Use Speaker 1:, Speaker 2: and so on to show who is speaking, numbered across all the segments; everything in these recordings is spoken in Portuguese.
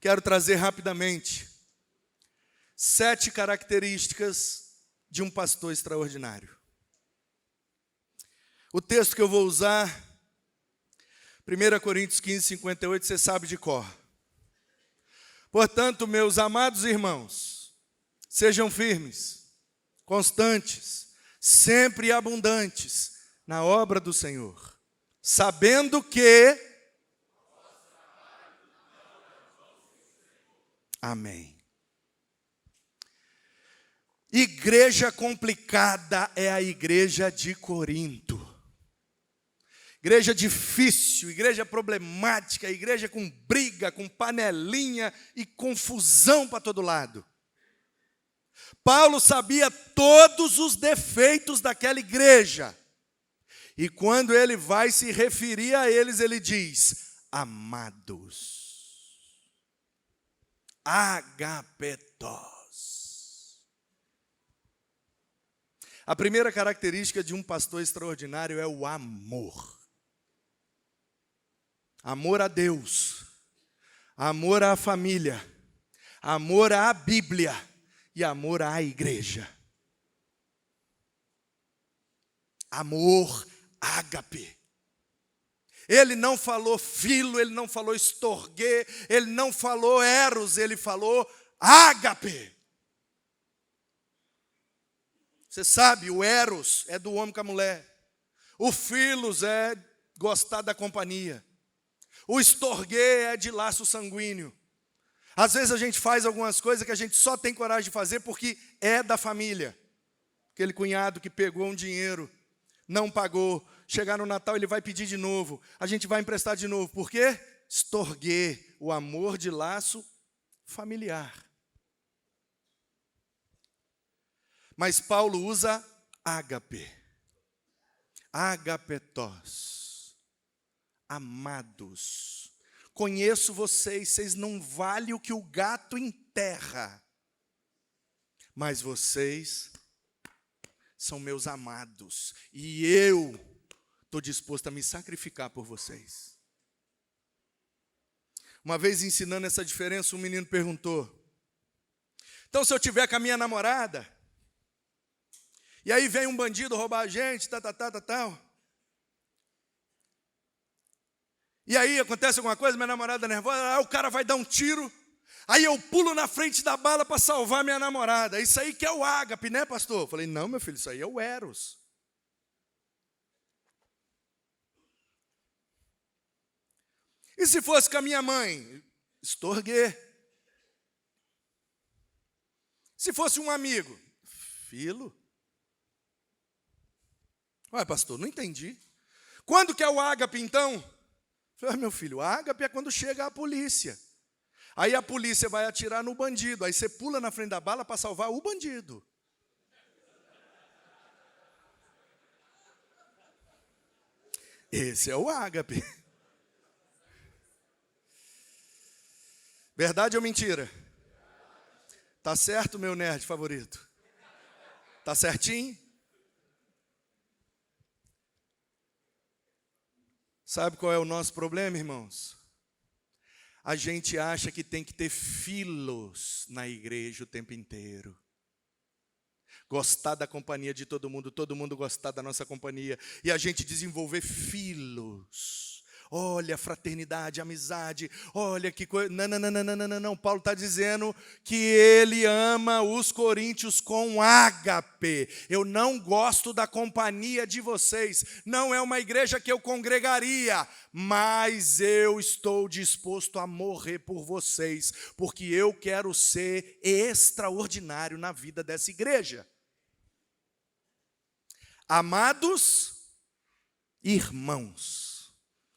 Speaker 1: quero trazer rapidamente 7 características de um pastor extraordinário. O texto que eu vou usar, 1 Coríntios 15, 58, você sabe de cor. Portanto, meus amados irmãos, sejam firmes, constantes, sempre abundantes na obra do Senhor, sabendo que... Amém. Igreja complicada é a igreja de Corinto. Igreja difícil, igreja problemática, igreja com briga, com panelinha e confusão para todo lado. Paulo sabia todos os defeitos daquela igreja. E quando ele vai se referir a eles, ele diz: amados, agapetos. A primeira característica de um pastor extraordinário é o amor. Amor a Deus, amor à família, amor à Bíblia e amor à igreja. Amor ágape. Ele não falou filo, ele não falou estorguê, ele não falou eros, ele falou ágape. Você sabe, o eros é do homem com a mulher. O filos é gostar da companhia. O estorguê é de laço sanguíneo. Às vezes a gente faz algumas coisas que a gente só tem coragem de fazer porque é da família. Aquele cunhado que pegou um dinheiro, não pagou, chegar no Natal ele vai pedir de novo. A gente vai emprestar de novo. Por quê? Estorguê, o amor de laço familiar. Mas Paulo usa ágape. Agapetos. Amados, conheço vocês, vocês não valem o que o gato enterra, mas vocês são meus amados, e eu estou disposto a me sacrificar por vocês. Uma vez ensinando essa diferença, um menino perguntou: então se eu tiver com a minha namorada, e aí vem um bandido roubar a gente, tal, e aí acontece alguma coisa, minha namorada nervosa, o cara vai dar um tiro, aí eu pulo na frente da bala para salvar minha namorada. Isso aí que é o ágape, né, pastor? Eu falei: não, meu filho, isso aí é o eros. E se fosse com a minha mãe? Estorguê. Se fosse um amigo? Filo. Ué, pastor, não entendi. Quando que é o ágape, então? Meu filho, ágape é quando chega a polícia. Aí a polícia vai atirar no bandido. Aí você pula na frente da bala para salvar o bandido. Esse é o ágape. Verdade ou mentira? Tá certo, meu nerd favorito? Tá certinho? Sabe qual é o nosso problema, irmãos? A gente acha que tem que ter filos na igreja o tempo inteiro. Gostar da companhia de todo mundo gostar da nossa companhia. E a gente desenvolver filos. Olha, fraternidade, amizade, olha que coisa. Não. Paulo está dizendo que ele ama os coríntios com ágape. Eu não gosto da companhia de vocês. Não é uma igreja que eu congregaria, mas eu estou disposto a morrer por vocês, porque eu quero ser extraordinário na vida dessa igreja. Amados irmãos.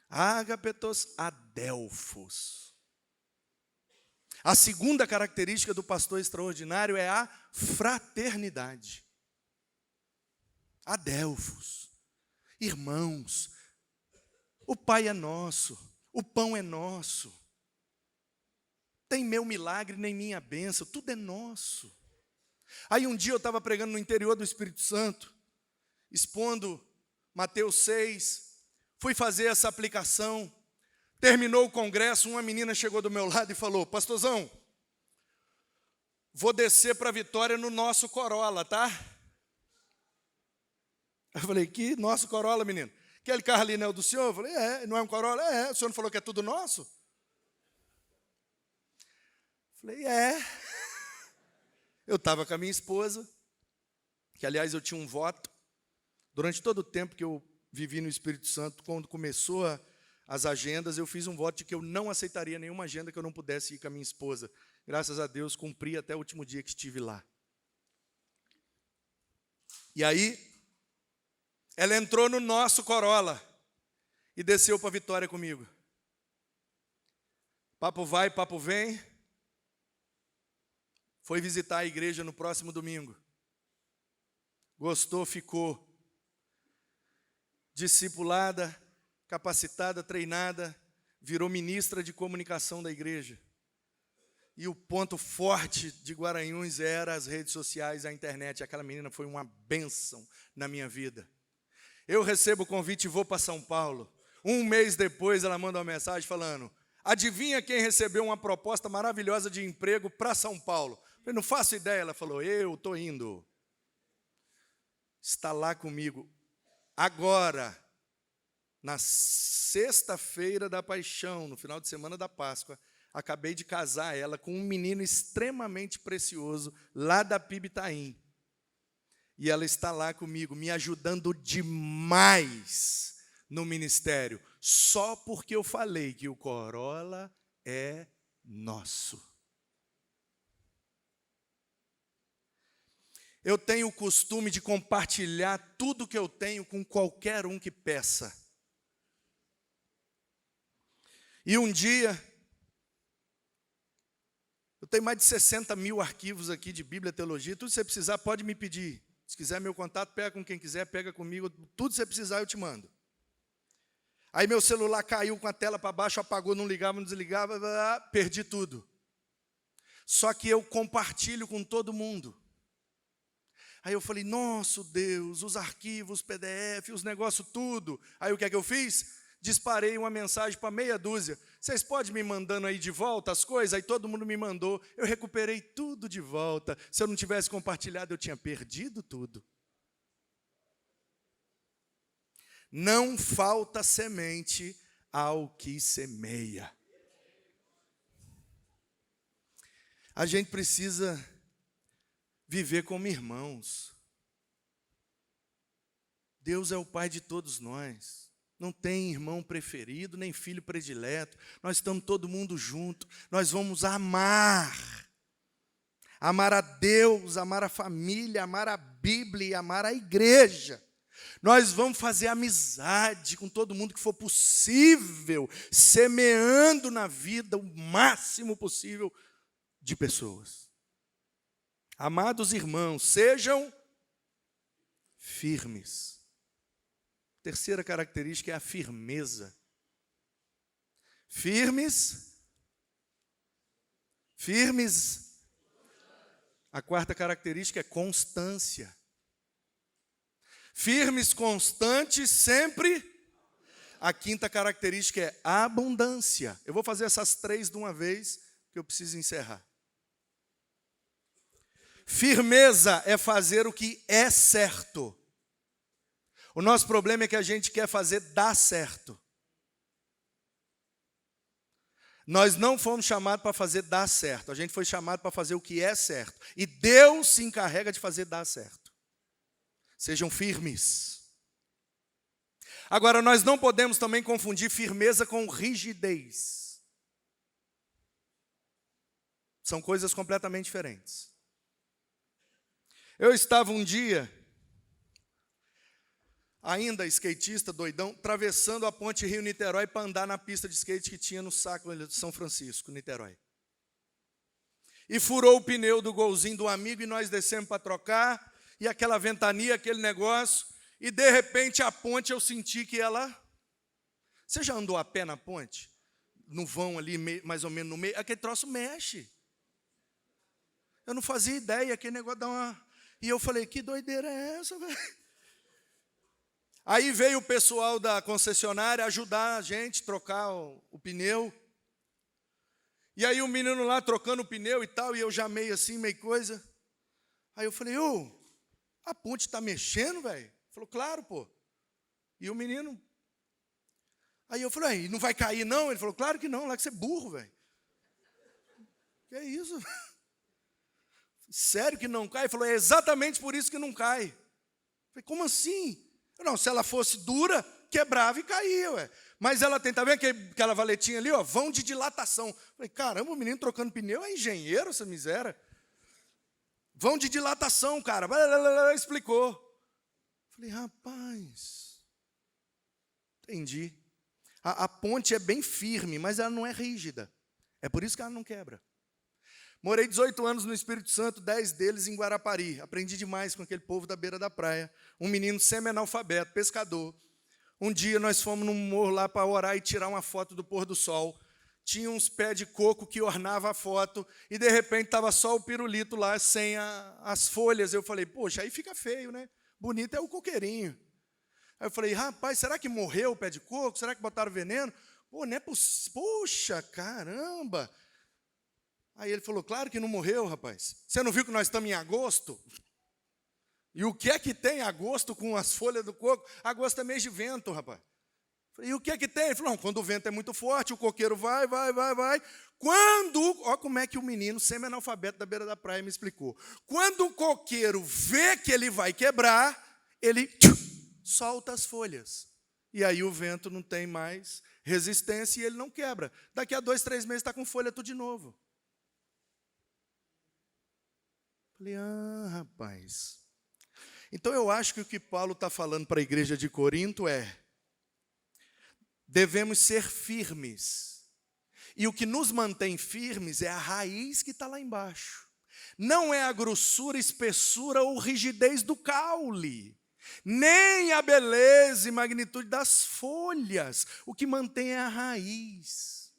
Speaker 1: Agapetos adelfos. A segunda característica do pastor extraordinário é a fraternidade. Adelfos, irmãos, o Pai é nosso, o pão é nosso. Tem meu milagre nem minha bênção, tudo é nosso. Aí um dia eu estava pregando no interior do Espírito Santo, expondo Mateus 6, fui fazer essa aplicação. Terminou o congresso, uma menina chegou do meu lado e falou: pastorzão, vou descer para Vitória no nosso Corolla, tá? Eu falei: que nosso Corolla, menino? Aquele carro ali não é o do senhor? Eu falei: é, não é um Corolla? É, o senhor não falou que é tudo nosso? Eu falei: é. Eu estava com a minha esposa, que aliás eu tinha um voto, durante todo o tempo que eu vivi no Espírito Santo, quando começou as agendas, eu fiz um voto de que eu não aceitaria nenhuma agenda que eu não pudesse ir com a minha esposa. Graças a Deus, cumpri até o último dia que estive lá. E aí, ela entrou no nosso Corolla e desceu para Vitória comigo. Papo vai, papo vem. Foi visitar a igreja no próximo domingo. Gostou, ficou. Discipulada, capacitada, treinada, virou ministra de comunicação da igreja. E o ponto forte de Guaranhuns era as redes sociais, a internet. Aquela menina foi uma bênção na minha vida. Eu recebo o convite e vou para São Paulo. Um mês depois, ela manda uma mensagem falando: adivinha quem recebeu uma proposta maravilhosa de emprego para São Paulo? Eu falei: não faço ideia. Ela falou: eu estou indo. Está lá comigo. Agora, na sexta-feira da Paixão, no final de semana da Páscoa, acabei de casar ela com um menino extremamente precioso, lá da Pibitaim. E ela está lá comigo, me ajudando demais no ministério, só porque eu falei que o Corolla é nosso. Eu tenho o costume de compartilhar tudo que eu tenho com qualquer um que peça. E um dia, eu tenho mais de 60 mil arquivos aqui de Bíblia e Teologia, tudo que você precisar pode me pedir. Se quiser meu contato, pega com quem quiser, pega comigo, tudo que você precisar eu te mando. Aí meu celular caiu com a tela para baixo, apagou, não ligava, não desligava, perdi tudo. Só que eu compartilho com todo mundo. Aí eu falei: nossa Deus, os arquivos, PDF, os negócios, tudo. Aí o que é que eu fiz? Disparei uma mensagem para meia dúzia. Vocês podem me mandando aí de volta as coisas? Aí todo mundo me mandou. Eu recuperei tudo de volta. Se eu não tivesse compartilhado, eu tinha perdido tudo. Não falta semente ao que semeia. A gente precisa viver como irmãos. Deus é o Pai de todos nós. Não tem irmão preferido, nem filho predileto. Nós estamos todo mundo junto. Nós vamos amar. Amar a Deus, amar a família, amar a Bíblia e amar a igreja. Nós vamos fazer amizade com todo mundo que for possível, semeando na vida o máximo possível de pessoas. Amados irmãos, sejam firmes. Terceira característica é a firmeza. Firmes. Firmes. A quarta característica é constância. Firmes, constantes, sempre. A quinta característica é abundância. Eu vou fazer essas três de uma vez, que eu preciso encerrar. Firmeza é fazer o que é certo. O nosso problema é que a gente quer fazer dar certo. Nós não fomos chamados para fazer dar certo. A gente foi chamado para fazer o que é certo. E Deus se encarrega de fazer dar certo. Sejam firmes. Agora, nós não podemos também confundir firmeza com rigidez. São coisas completamente diferentes. Eu estava um dia, ainda skatista, doidão, atravessando a ponte Rio-Niterói para andar na pista de skate que tinha no saco de São Francisco, Niterói. E furou o pneu do golzinho do amigo e nós descemos para trocar, e aquela ventania, aquele negócio, e de repente a ponte eu senti que ela... Você já andou a pé na ponte? No vão ali, mais ou menos no meio, aquele troço mexe. Eu não fazia ideia, aquele negócio dá uma... E eu falei: que doideira é essa, velho? Aí veio o pessoal da concessionária ajudar a gente a trocar o pneu. E aí o menino lá trocando o pneu e tal, e eu já meio assim, meio coisa. Aí eu falei, a ponte está mexendo, velho? Falou, claro, pô. E o menino... Aí eu falei, não vai cair não? Ele falou, claro que não, lá que você é burro, velho. Que é isso? Sério que não cai? Ele falou, é exatamente por isso que não cai. Eu falei, como assim? Não, se ela fosse dura, quebrava e caía, ué. Mas ela tem, tá vendo aquela valetinha ali, ó, vão de dilatação. Eu falei, caramba, o menino trocando pneu é engenheiro, essa miséria. Vão de dilatação, cara. Explicou. Eu falei, rapaz, entendi. A ponte é bem firme, mas ela não é rígida. É por isso que ela não quebra. Morei 18 anos no Espírito Santo, 10 deles em Guarapari. Aprendi demais com aquele povo da beira da praia. Um menino semi-analfabeto, pescador. Um dia nós fomos num morro lá para orar e tirar uma foto do pôr do sol. Tinha uns pés de coco que ornava a foto, e de repente estava só o pirulito lá, sem as folhas. Eu falei, poxa, aí fica feio, né? Bonito é o coqueirinho. Aí eu falei, rapaz, será que morreu o pé de coco? Será que botaram veneno? Pô, não é possível. Poxa, caramba. Aí ele falou, claro que não morreu, rapaz. Você não viu que nós estamos em agosto? E o que é que tem agosto com as folhas do coco? Agosto é mês de vento, rapaz. E o que é que tem? Ele falou, não, quando o vento é muito forte, o coqueiro vai. Quando, olha como é que o menino semi-analfabeto da beira da praia me explicou. Quando o coqueiro vê que ele vai quebrar, ele solta as folhas. E aí o vento não tem mais resistência e ele não quebra. Daqui a 2, 3 meses está com folha tudo de novo. Falei, rapaz. Então eu acho que o que Paulo está falando para a igreja de Corinto é: devemos ser firmes. E o que nos mantém firmes é a raiz que está lá embaixo. Não é a grossura, espessura ou rigidez do caule, nem a beleza e magnitude das folhas. O que mantém é a raiz.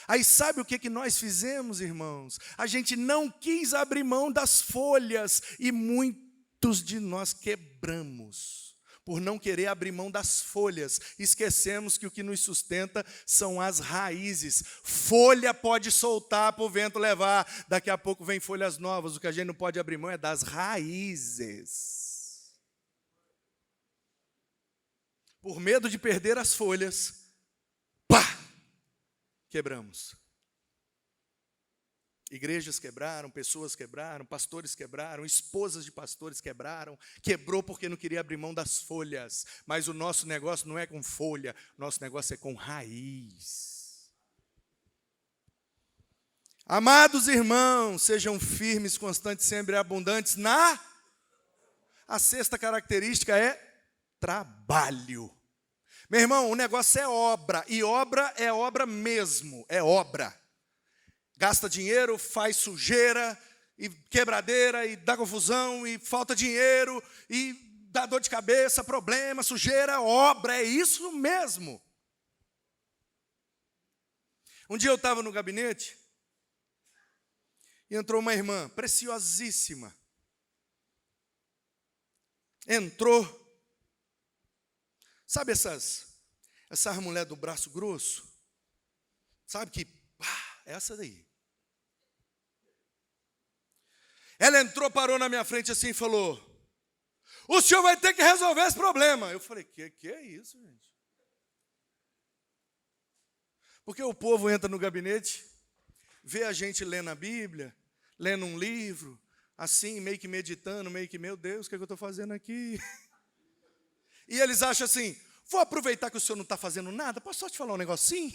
Speaker 1: Aí sabe o que nós fizemos, irmãos? A gente não quis abrir mão das folhas e muitos de nós quebramos por não querer abrir mão das folhas. Esquecemos que o que nos sustenta são as raízes. Folha pode soltar para o vento levar, daqui a pouco vem folhas novas. O que a gente não pode abrir mão é das raízes. Por medo de perder as folhas, quebramos. Igrejas quebraram, pessoas quebraram, pastores quebraram, esposas de pastores quebraram. Quebrou porque não queria abrir mão das folhas. Mas o nosso negócio não é com folha, nosso negócio é com raiz. Amados irmãos, sejam firmes, constantes, sempre abundantes na... A sexta característica é trabalho. Meu irmão, o negócio é obra, e obra é obra mesmo, é obra. Gasta dinheiro, faz sujeira, e quebradeira, e dá confusão, e falta dinheiro, e dá dor de cabeça, problema, sujeira, obra, é isso mesmo. Um dia eu estava no gabinete, e entrou uma irmã preciosíssima. Entrou. Sabe essas mulher do braço grosso? Sabe que, essa daí. Ela entrou, parou na minha frente assim e falou, o senhor vai ter que resolver esse problema. Eu falei, que é isso, gente? Porque o povo entra no gabinete, vê a gente lendo a Bíblia, lendo um livro, assim, meio que meditando, meio que, meu Deus, o que é que eu estou fazendo aqui? E eles acham assim, vou aproveitar que o senhor não está fazendo nada, posso só te falar um negocinho?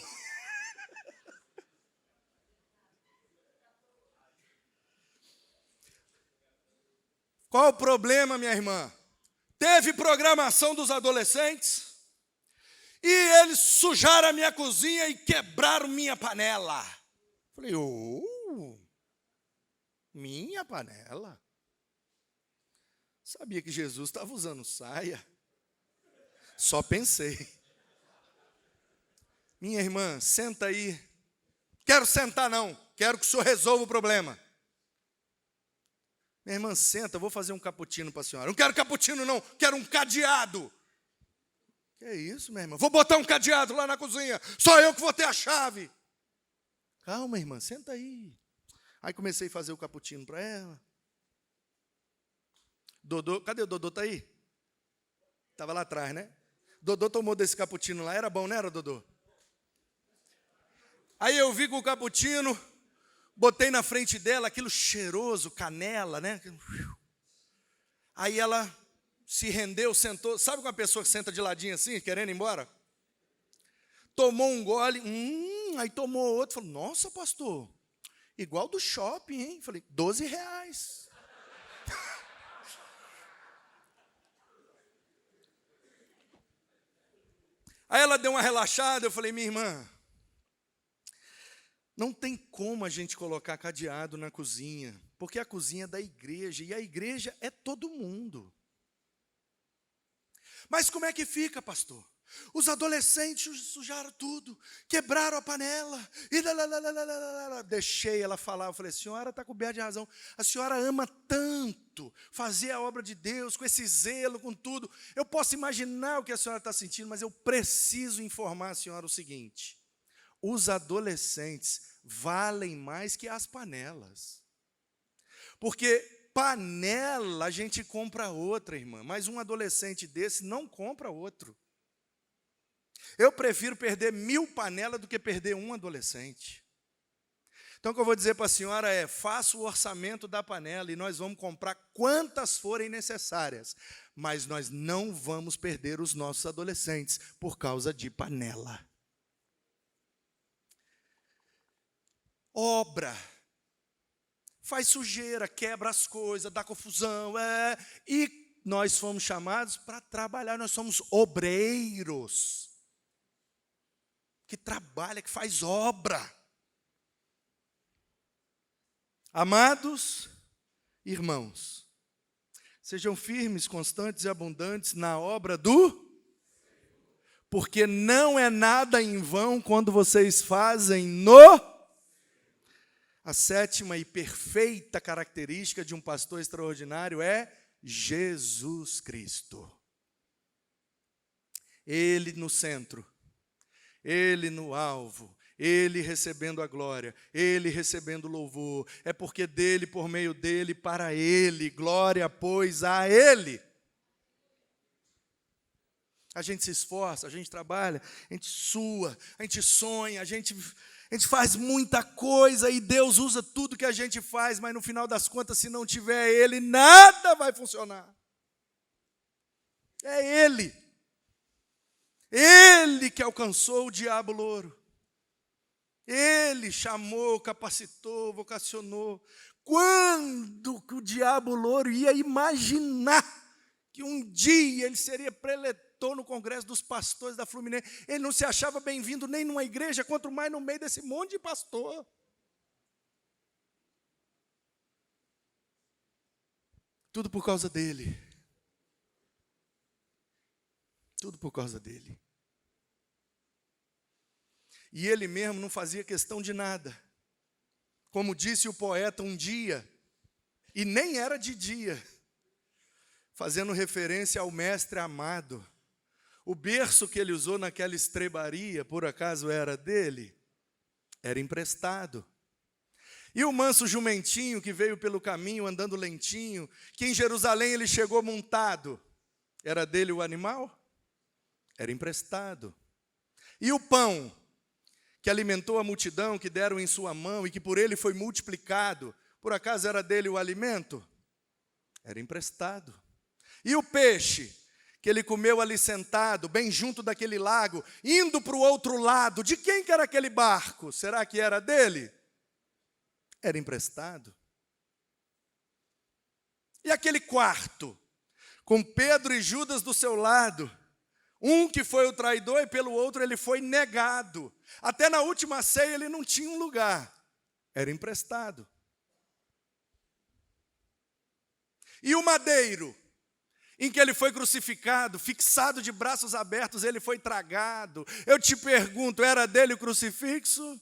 Speaker 1: Qual o problema, minha irmã? Teve programação dos adolescentes, e eles sujaram a minha cozinha e quebraram minha panela. Falei, minha panela? Sabia que Jesus estava usando saia? Só pensei. Minha irmã, senta aí. Quero sentar não, quero que o senhor resolva o problema. Minha irmã, senta, eu vou fazer um cappuccino para a senhora. Não quero cappuccino não, quero um cadeado. Que é isso, minha irmã? Vou botar um cadeado lá na cozinha. Só eu que vou ter a chave. Calma, irmã, senta aí. Aí comecei a fazer o cappuccino para ela. Dodô, cadê o Dodô? Tá aí? Estava lá atrás, né? Dodô tomou desse cappuccino lá. Era bom, não era, Dodô? Aí eu vi com o cappuccino, botei na frente dela, aquilo cheiroso, canela, né? Aí ela se rendeu, sentou. Sabe com a pessoa que senta de ladinho assim, querendo ir embora? Tomou um gole, aí tomou outro. Falou, nossa, pastor, igual do shopping, hein? Falei, R$12. Aí ela deu uma relaxada, eu falei, minha irmã, não tem como a gente colocar cadeado na cozinha, porque a cozinha é da igreja, e a igreja é todo mundo. Mas como é que fica, pastor? Os adolescentes sujaram tudo, quebraram a panela, e deixei ela falar, eu falei, a senhora está coberta de razão, a senhora ama tanto fazer a obra de Deus, com esse zelo, com tudo, eu posso imaginar o que a senhora está sentindo, mas eu preciso informar a senhora o seguinte, os adolescentes valem mais que as panelas, porque panela a gente compra outra, irmã, mas um adolescente desse não compra outro. Eu prefiro perder 1000 panelas do que perder um adolescente. Então o que eu vou dizer para a senhora é, faça o orçamento da panela e nós vamos comprar quantas forem necessárias, mas nós não vamos perder os nossos adolescentes por causa de panela. Obra. Faz sujeira, quebra as coisas, dá confusão, e nós fomos chamados para trabalhar, nós somos obreiros, que trabalha, que faz obra. Amados irmãos, sejam firmes, constantes e abundantes na obra porque não é nada em vão quando vocês fazem A 7ª e perfeita característica de um pastor extraordinário é Jesus Cristo. Ele no centro, Ele no alvo, Ele recebendo a glória, Ele recebendo o louvor. É porque dele, por meio dele, para Ele, glória, pois, a Ele. A gente se esforça, a gente trabalha, a gente sua, a gente sonha, a gente faz muita coisa e Deus usa tudo que a gente faz, mas no final das contas, se não tiver Ele, nada vai funcionar. É Ele. Ele que alcançou o diabo louro. Ele chamou, capacitou, vocacionou. Quando que o diabo louro ia imaginar que um dia ele seria preletor no congresso dos pastores da Fluminense? Ele não se achava bem-vindo nem numa igreja, quanto mais no meio desse monte de pastor. Tudo por causa dele. Tudo por causa dele. E ele mesmo não fazia questão de nada. Como disse o poeta um dia, e nem era de dia, fazendo referência ao mestre amado. O berço que ele usou naquela estrebaria, por acaso era dele? Era emprestado. E o manso jumentinho que veio pelo caminho andando lentinho, que em Jerusalém ele chegou montado, era dele o animal? Era emprestado. E o pão que alimentou a multidão, que deram em sua mão e que por ele foi multiplicado, por acaso era dele o alimento? Era emprestado. E o peixe que ele comeu ali sentado, bem junto daquele lago, indo para o outro lado, de quem que era aquele barco? Será que era dele? Era emprestado. E aquele quarto, com Pedro e Judas do seu lado, um que foi o traidor e pelo outro ele foi negado. Até na última ceia ele não tinha um lugar, era emprestado. E o madeiro, em que ele foi crucificado, fixado de braços abertos, ele foi tragado. Eu te pergunto, era dele o crucifixo?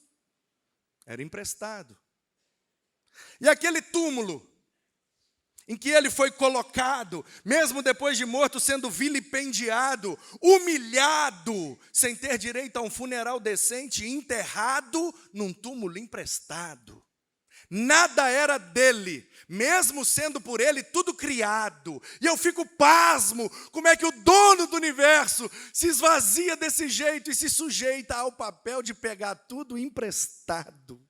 Speaker 1: Era emprestado. E aquele túmulo, em que ele foi colocado, mesmo depois de morto, sendo vilipendiado, humilhado, sem ter direito a um funeral decente, enterrado num túmulo emprestado. Nada era dele, mesmo sendo por ele tudo criado. E eu fico pasmo, como é que o dono do universo se esvazia desse jeito e se sujeita ao papel de pegar tudo emprestado.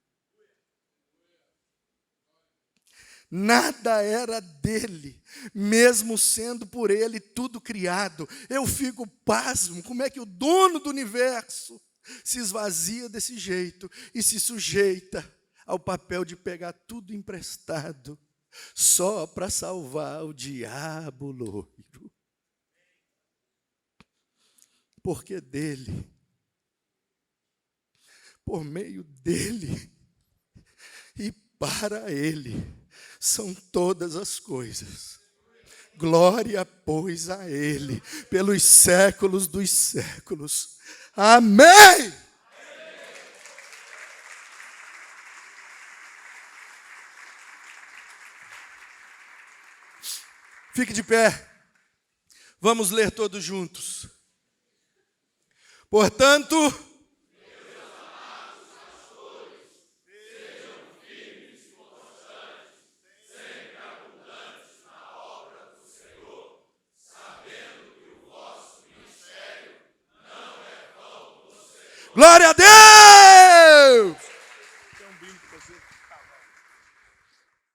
Speaker 1: Nada era dele, mesmo sendo por ele tudo criado. Eu fico pasmo, como é que o dono do universo se esvazia desse jeito e se sujeita ao papel de pegar tudo emprestado, só para salvar o diabo loiro. Porque dele, por meio dele e para ele, são todas as coisas. Glória, pois, a ele, pelos séculos dos séculos. Amém! Fique de pé. Vamos ler todos juntos. Portanto, glória a Deus!